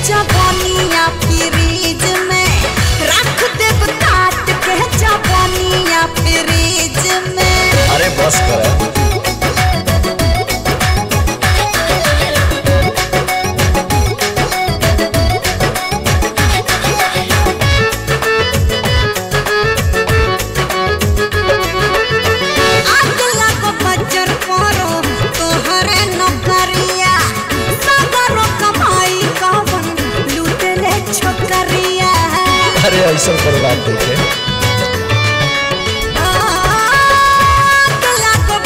जवानिया फ्रीज में, रख देब काट के जवानिया फ्रीज में। अरे बस कर। अरे ऐसा कर बात देखे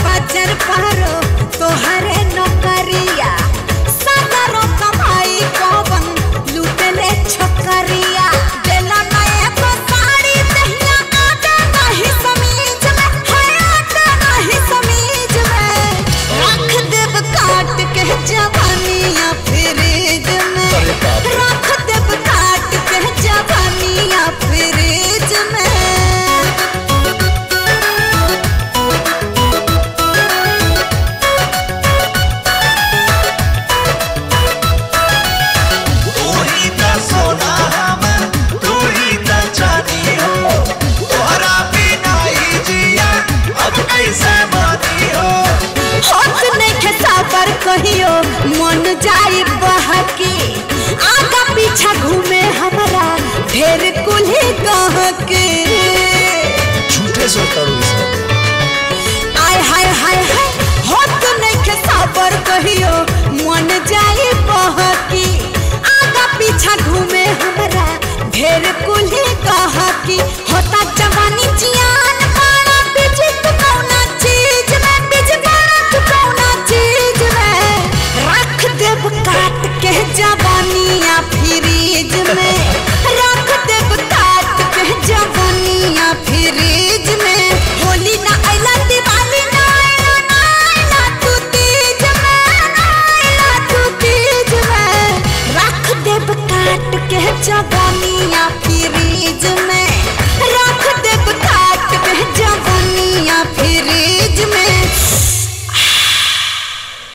बजर पारो तोहरे नौकरिया, सगरो कमाई कवन लूटले छोकरिया। देला नए को साड़ी दहिया आटा नहीं समीज में, है आटा नहीं समीज में। रख देब काट के जवानिया फ्रीज में, रख देब काट के जवानिया फ्रीज में। कहियो मन जाई बहकी, आगा पीछा घूमे हमरा ढेर कुल्ही गहके। झूठे से आय हाय हाय हाय होत नइखे साबर कहियो मन जाई बहकी, आगा पीछा घूमे हमरा ढेर कुल्ही गहकी। होता जवानी जियान बाड़ा बिजी तू कौना चीज में, बिजी बाड़ा तू कौना चीज में। रख देब काट के जवानिया फ्रीज में, रख देब काट के जवानिया फ्रीज में। होली ना आइला दिवाली ना आइला, ना आइला तू तीज में, ना आइला तू तीज में। रख देब काट के जवानिया फ्रीज में, रख देब काट के जवानिया फ्रीज में।